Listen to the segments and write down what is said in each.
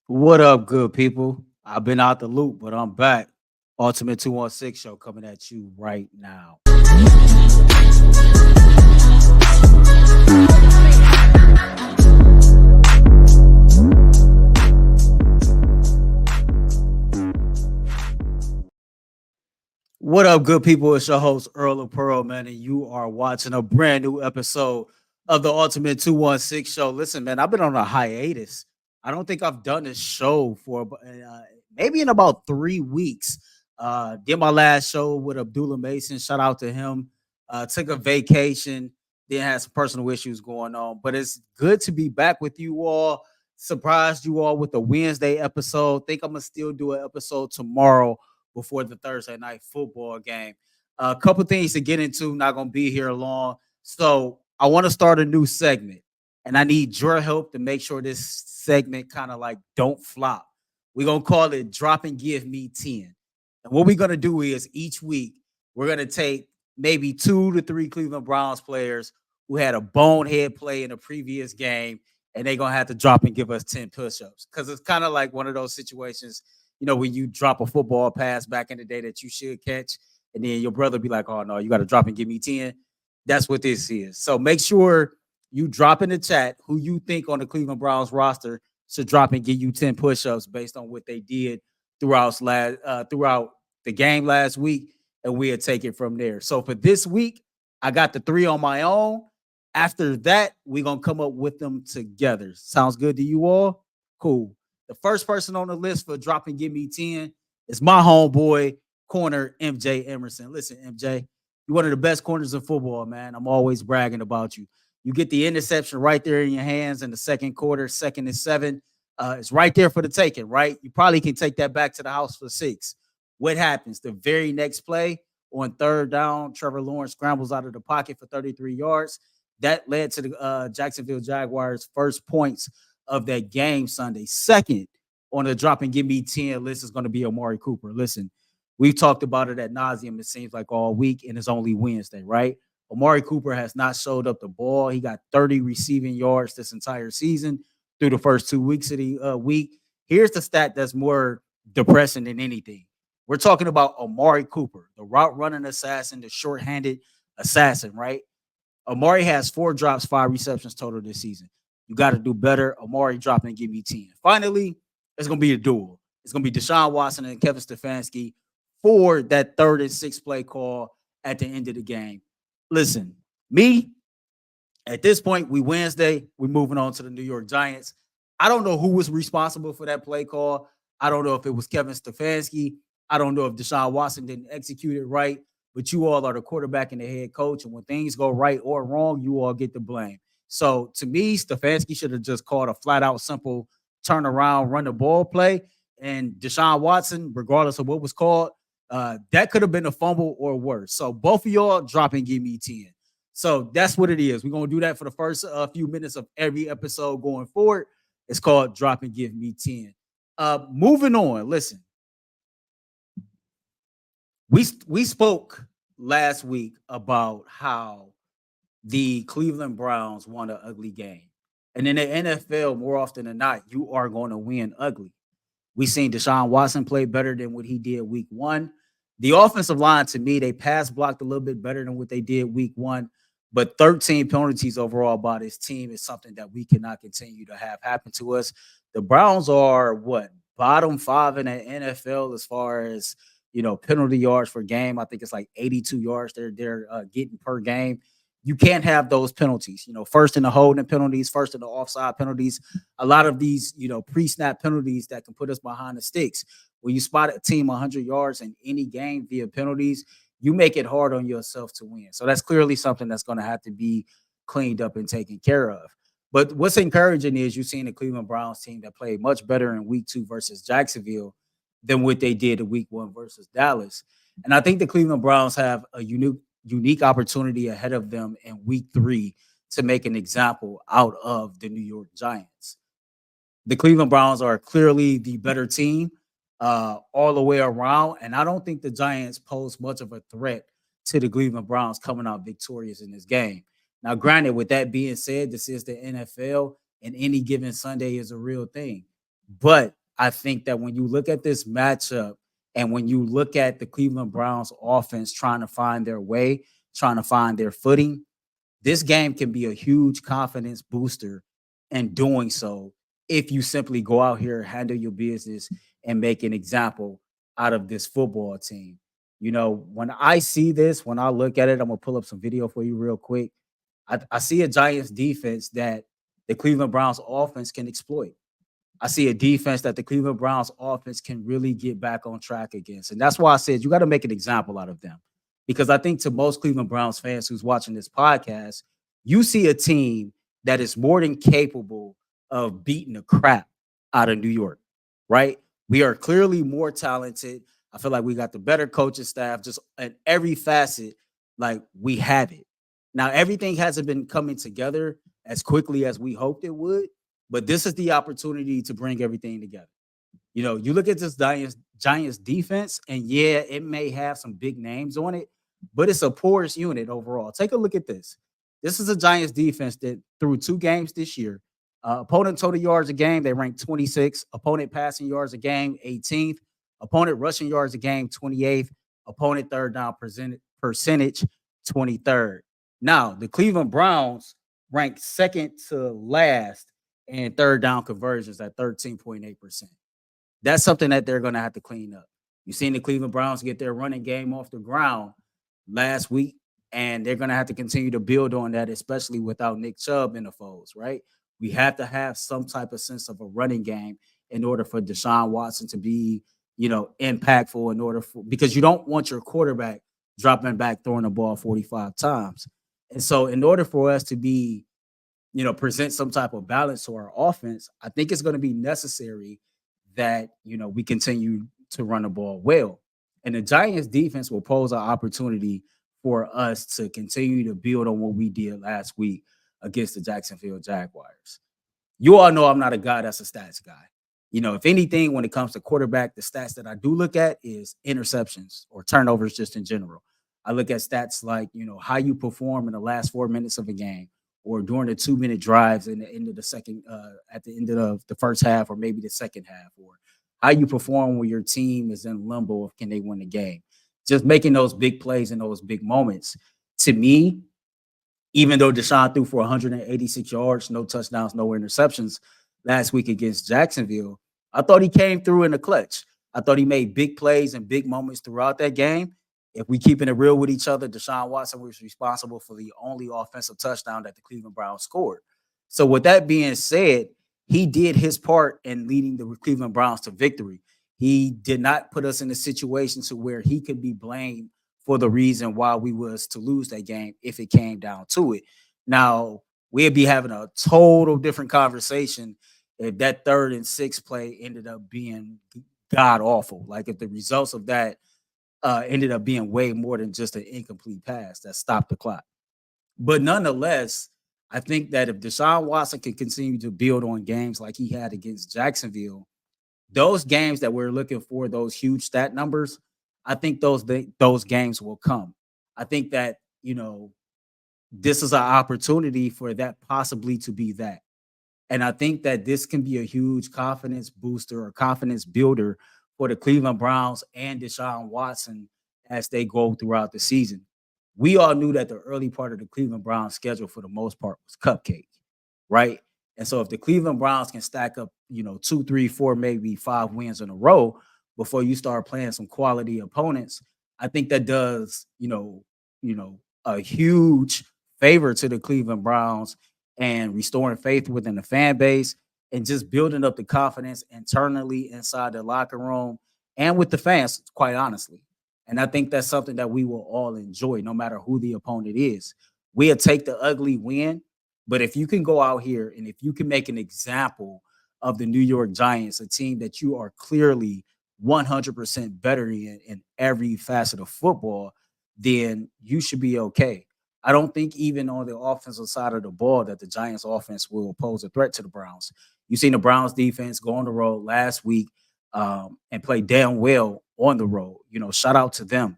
What up, good people? I've been out the loop, but I'm back. Ultimate 216 show coming at you right now. What up, good people? It's your host, Earl of Pearl, man, and you are watching a brand new episode of the Ultimate 216 show. Listen, man, I've been on a hiatus. I don't think I've done this show for maybe in about 3 weeks. Did my last show with Abdullah Mason. Shout out to him. Took a vacation, then had some personal issues going on. But it's good to be back with you all. Surprised you all with the Wednesday episode. Think I'm going to still do an episode tomorrow before the Thursday night football game. A couple things to get into, not going to be here long. So I want to start a new segment, and I need your help to make sure this segment kind of like don't flop. We're going to call it Drop and Give Me 10. And what we're going to do is each week, we're going to take maybe 2 to 3 Cleveland Browns players who had a bonehead play in a previous game, and they're going to have to drop and give us 10 push-ups. Because it's kind of like one of those situations, when you drop a football pass back in the day that you should catch, and then your brother be like, oh, no, you got to drop and give me 10. That's what this is. So make sure you drop in the chat who you think on the Cleveland Browns roster should drop and give you 10 push-ups based on what they did throughout the game last week, and we'll take it from there. So for this week, I got the 3 on my own. After that, we're going to come up with them together. Sounds good to you all? Cool. The first person on the list for drop and give me 10 is my homeboy, corner MJ Emerson. Listen, MJ, you're one of the best corners in football, man. I'm always bragging about you. You get the interception right there in your hands in the second quarter, 2nd and 7. It's right there for the taking, right? You probably can take that back to the house for 6. What happens? The very next play on 3rd down, Trevor Lawrence scrambles out of the pocket for 33 yards. That led to the Jacksonville Jaguars' first points of that game Sunday. Second on the drop and give me 10 list is going to be Amari Cooper. Listen, we've talked about it at nauseum, it seems like all week, and it's only Wednesday, right? Amari Cooper has not showed up the ball. He got 30 receiving yards this entire season through the first 2 weeks of the week. Here's the stat that's more depressing than anything. We're talking about Amari Cooper, the route running assassin, the short-handed assassin, right? Amari has 4 drops, 5 receptions total this season. You got to do better. Amari dropping and give me 10. Finally, it's going to be a duel. It's going to be Deshaun Watson and Kevin Stefanski for that 3rd and 6th play call at the end of the game. Listen, me, at this point, we Wednesday, we're moving on to the New York Giants. I don't know who was responsible for that play call. I don't know if it was Kevin Stefanski. I don't know if Deshaun Watson didn't execute it right, but you all are the quarterback and the head coach. And when things go right or wrong, you all get the blame. So to me, Stefanski should have just called a flat out simple turn around, run the ball play. And Deshaun Watson, regardless of what was called, that could have been a fumble or worse. So both of y'all drop and give me 10. So that's what it is. We're going to do that for the first few minutes of every episode going forward. It's called Drop and Give Me 10. Moving on. Listen, we spoke last week about how the Cleveland Browns won an ugly game. And in the NFL, more often than not, you are going to win ugly. We seen Deshaun Watson play better than what he did week 1. The offensive line, to me, they pass blocked a little bit better than what they did week 1. But 13 penalties overall by this team is something that we cannot continue to have happen to us. The Browns are bottom 5 in the NFL as far as penalty yards per game. I think it's like 82 yards they're getting per game. You can't have those penalties. First in the holding penalties, first in the offside penalties. A lot of these, pre-snap penalties that can put us behind the sticks. When you spot a team 100 yards in any game via penalties, you make it hard on yourself to win. So that's clearly something that's going to have to be cleaned up and taken care of. But what's encouraging is you've seen the Cleveland Browns team that played much better in week 2 versus Jacksonville than what they did in week 1 versus Dallas. And I think the Cleveland Browns have a unique opportunity ahead of them in week 3 to make an example out of the New York Giants. The Cleveland Browns are clearly the better team all the way around, and I don't think the Giants pose much of a threat to the Cleveland Browns coming out victorious in this game. Now, granted, with that being said, this is the NFL, and any given Sunday is a real thing. But I think that when you look at this matchup and when you look at the Cleveland Browns offense trying to find their way, trying to find their footing, this game can be a huge confidence booster in doing so if you simply go out here, handle your business, and make an example out of this football team. When I see this, when I look at it, I'm gonna pull up some video for you real quick. I see a Giants defense that the Cleveland Browns offense can exploit. I see a defense that the Cleveland Browns offense can really get back on track against. And that's why I said you got to make an example out of them. Because I think to most Cleveland Browns fans who's watching this podcast, you see a team that is more than capable of beating the crap out of New York, right? We are clearly more talented. I feel like we got the better coaching staff, just at every facet, like we have it. Now, everything hasn't been coming together as quickly as we hoped it would, but this is the opportunity to bring everything together. You look at this Giants defense, and yeah, it may have some big names on it, but it's a porous unit overall. Take a look at this. This is a Giants defense that through 2 games this year, opponent total yards a game, they ranked 26. Opponent passing yards a game, 18th. Opponent rushing yards a game, 28th. Opponent third down percentage, 23rd. Now, the Cleveland Browns ranked second to last and third down conversions at 13.8%. That's something that they're going to have to clean up. You've seen the Cleveland Browns get their running game off the ground last week, and they're going to have to continue to build on that, especially without Nick Chubb in the folds, right? We have to have some type of sense of a running game in order for Deshaun Watson to be, impactful because you don't want your quarterback dropping back, throwing the ball 45 times. And so in order for us to be present some type of balance to our offense, I think it's going to be necessary that, we continue to run the ball well. And the Giants defense will pose an opportunity for us to continue to build on what we did last week against the Jacksonville Jaguars. You all know I'm not a guy that's a stats guy. If anything, when it comes to quarterback, the stats that I do look at is interceptions or turnovers just in general. I look at stats like, how you perform in the last 4 minutes of a game, or during the 2-minute drives in the end of the second, at the end of the first half, or maybe the second half, or how you perform when your team is in limbo of can they win the game. Just making those big plays in those big moments. To me, even though Deshaun threw for 186 yards, no touchdowns, no interceptions last week against Jacksonville, I thought he came through in the clutch. I thought he made big plays and big moments throughout that game. If we keeping it real with each other, Deshaun Watson was responsible for the only offensive touchdown that the Cleveland Browns scored. So with that being said, he did his part in leading the Cleveland Browns to victory. He did not put us in a situation to where he could be blamed for the reason why we was to lose that game if it came down to it. Now, we'd be having a total different conversation if that 3rd and 6 play ended up being god awful. Like if the results of that ended up being way more than just an incomplete pass that stopped the clock. But nonetheless, I think that if Deshaun Watson can continue to build on games like he had against Jacksonville, those games that we're looking for, those huge stat numbers, I think those games will come. I think that, this is an opportunity for that possibly to be that. And I think that this can be a huge confidence booster or confidence builder for the Cleveland Browns and Deshaun Watson as they go throughout the season. We all knew that the early part of the Cleveland Browns schedule for the most part was cupcake, right? And so if the Cleveland Browns can stack up, 2, 3, 4, maybe 5 wins in a row before you start playing some quality opponents, I think that does, a huge favor to the Cleveland Browns and restoring faith within the fan base and just building up the confidence internally inside the locker room and with the fans, quite honestly. And I think that's something that we will all enjoy, no matter who the opponent is. We'll take the ugly win, but if you can go out here and if you can make an example of the New York Giants, a team that you are clearly 100% better in every facet of football, then you should be okay. I don't think even on the offensive side of the ball that the Giants offense will pose a threat to the Browns. You've seen the Browns defense go on the road last week and play damn well on the road. Shout out to them.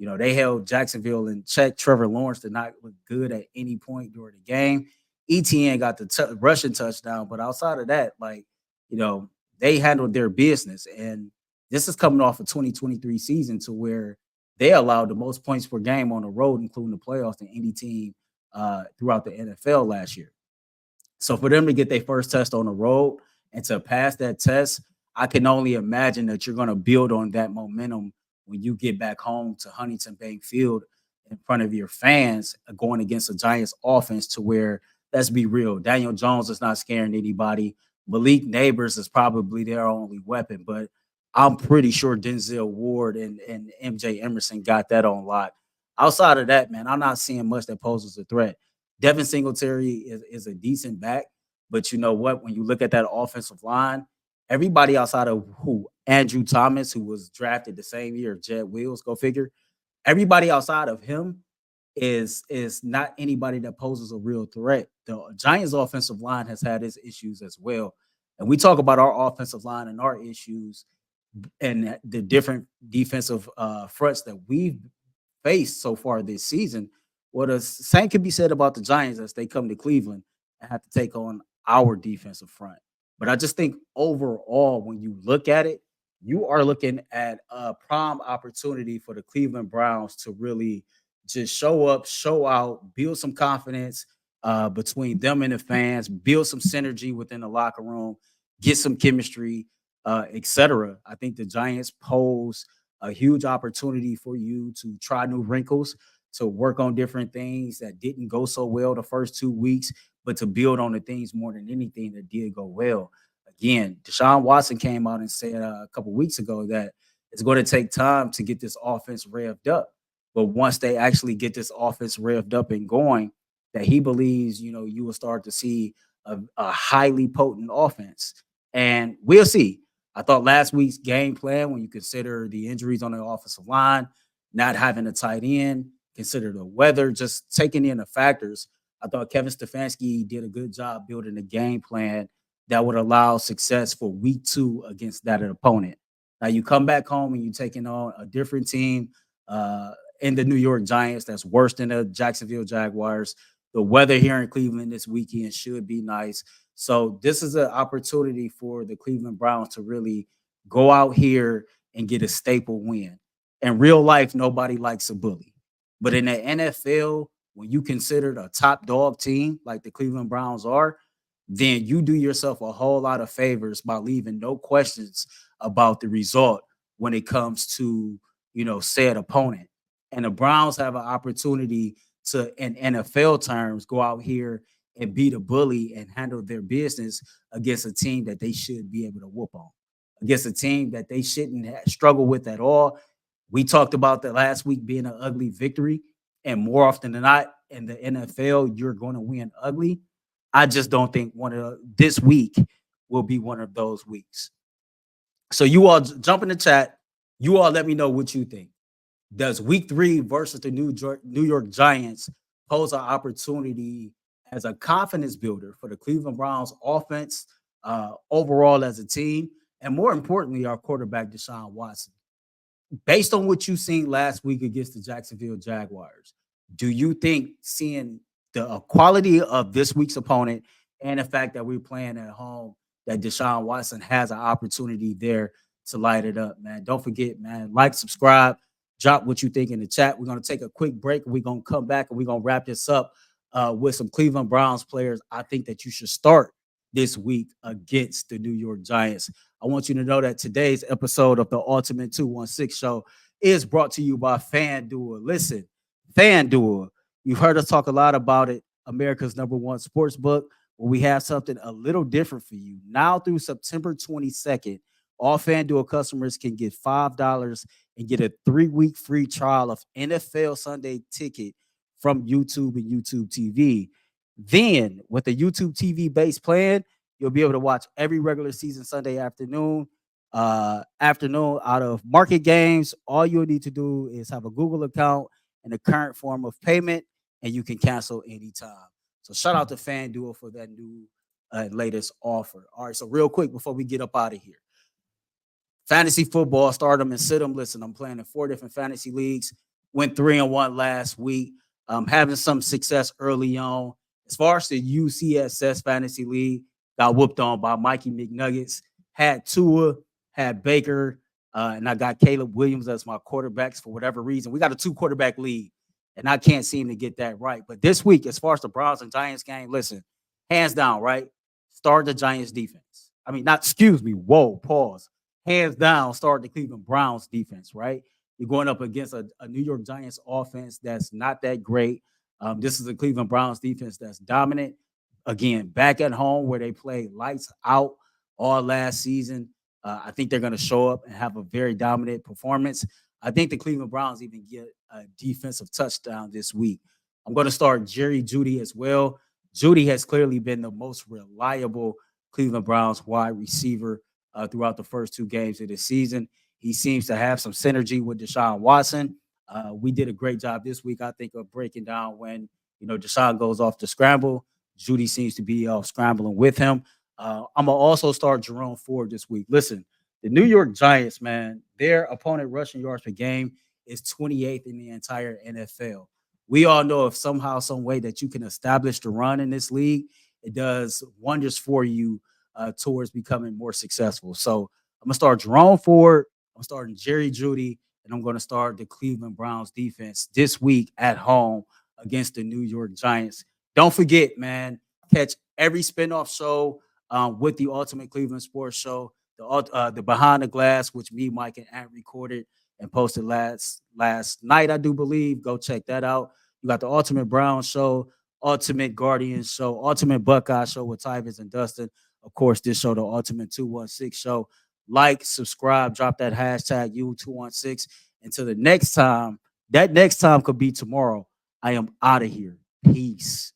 They held Jacksonville in check. Trevor Lawrence did not look good at any point during the game. ETN got the rushing touchdown, but outside of that, they handled their business. And this is coming off a 2023 season to where they allowed the most points per game on the road, including the playoffs, than any team throughout the NFL last year. So for them to get their first test on the road and to pass that test, I can only imagine that you're going to build on that momentum when you get back home to Huntington Bank Field in front of your fans, going against a Giants offense to where, let's be real, Daniel Jones is not scaring anybody. Malik Neighbors is probably their only weapon, but I'm pretty sure Denzel Ward and MJ Emerson got that on lock. Outside of that, man, I'm not seeing much that poses a threat. Devin Singletary is a decent back, but you know what? When you look at that offensive line, everybody outside of who Andrew Thomas, who was drafted the same year, Jed Wills, go figure. Everybody outside of him is not anybody that poses a real threat. The Giants' offensive line has had its issues as well, and we talk about our offensive line and our issues and the different defensive fronts that we've faced so far this season. What the same can be said about the Giants as they come to Cleveland and have to take on our defensive front. But I just think overall, when you look at it, you are looking at a prime opportunity for the Cleveland Browns to really just show up, show out, build some confidence between them and the fans, build some synergy within the locker room, get some chemistry, etc. I think the Giants pose a huge opportunity for you to try new wrinkles, to work on different things that didn't go so well the first 2 weeks, but to build on the things more than anything that did go well. Again, Deshaun Watson came out and said a couple weeks ago that it's going to take time to get this offense revved up. But once they actually get this offense revved up and going, that he believes, you will start to see a highly potent offense. And we'll see. I thought last week's game plan, when you consider the injuries on the offensive line, not having a tight end, consider the weather, just taking in the factors, I thought Kevin Stefanski did a good job building a game plan that would allow success for week 2 against that opponent. Now you come back home and you're taking on a different team in the New York Giants that's worse than the Jacksonville Jaguars. The weather here in Cleveland this weekend should be nice. So this is an opportunity for the Cleveland Browns to really go out here and get a staple win. In real life, nobody likes a bully. But in the NFL, when you consider a top dog team like the Cleveland Browns are, then you do yourself a whole lot of favors by leaving no questions about the result when it comes to, said opponent. And the Browns have an opportunity to, in NFL terms, go out here and beat a bully and handle their business against a team that they should be able to whoop on, against a team that they shouldn't struggle with at all. We talked about the last week being an ugly victory, and more often than not in the NFL, you're going to win ugly. I just don't think this week will be one of those weeks. So you all jump in the chat. You all let me know what you think. Does week 3 versus the New York Giants pose an opportunity as a confidence builder for the Cleveland Browns offense overall as a team? And more importantly, our quarterback, Deshaun Watson. Based on what you've seen last week against the Jacksonville Jaguars, do you think seeing the quality of this week's opponent and the fact that we're playing at home, that Deshaun Watson has an opportunity there to light it up, man? Don't forget, man, like, subscribe, drop what you think in the chat. We're going to take a quick break. We're going to come back and we're going to wrap this up with some Cleveland Browns players I think that you should start this week against the New York Giants. I want you to know that today's episode of the Ultimate 216 Show is brought to you by FanDuel. Listen, FanDuel, you've heard us talk a lot about it, America's #1 sports book. Well, we have something a little different for you. Now through September 22nd, all FanDuel customers can get $5 and get a 3-week free trial of NFL Sunday Ticket from YouTube and YouTube TV. Then, with the YouTube TV-based plan, you'll be able to watch every regular season Sunday afternoon out of market games. All you'll need to do is have a Google account and a current form of payment, and you can cancel anytime. So shout out to FanDuel for that new latest offer. All right, so real quick before we get up out of here. Fantasy football, start them and sit them. Listen, I'm playing in 4 different fantasy leagues. Went 3-1 last week. Having some success early on. As far as the UCSS Fantasy League, got whooped on by Mikey McNuggets. had Tua, had Baker, and I got Caleb Williams as my quarterbacks for whatever reason. We got a 2-quarterback lead, and I can't seem to get that right. But this week, as far as the Browns and Giants game, listen, hands down, right? Start the Giants defense. I mean, not excuse me. Whoa, pause. Hands down, start the Cleveland Browns defense, right? You're going up against a New York Giants offense that's not that great. This is a Cleveland Browns defense that's dominant. Again, back at home where they play lights out all last season. I think they're going to show up and have a very dominant performance. I think the Cleveland Browns even get a defensive touchdown this week. I'm going to start Jerry Jeudy as well. Jeudy has clearly been the most reliable Cleveland Browns wide receiver throughout the first 2 games of the season. He seems to have some synergy with Deshaun Watson. We did a great job this week, I think, of breaking down when Deshaun goes off the scramble. Jeudy seems to be scrambling with him. I'm gonna also start Jerome Ford this week. Listen, the New York Giants, man, their opponent rushing yards per game is 28th in the entire NFL. We all know if somehow, some way that you can establish the run in this league, it does wonders for you towards becoming more successful. So I'm gonna start Jerome Ford. I'm starting Jerry Jeudy, and I'm gonna start the Cleveland Browns defense this week at home against the New York Giants. Don't forget, man, catch every spinoff show with the Ultimate Cleveland Sports Show, the Behind the Glass, which me, Mike, and Ant recorded and posted last night, I do believe. Go check that out. You got the Ultimate Brown Show, Ultimate Guardians Show, Ultimate Buckeye Show with Tyvis and Dustin. Of course, this show, the Ultimate 216 Show. Like, subscribe, drop that hashtag U216. Until the next time, that next time could be tomorrow. I am out of here. Peace.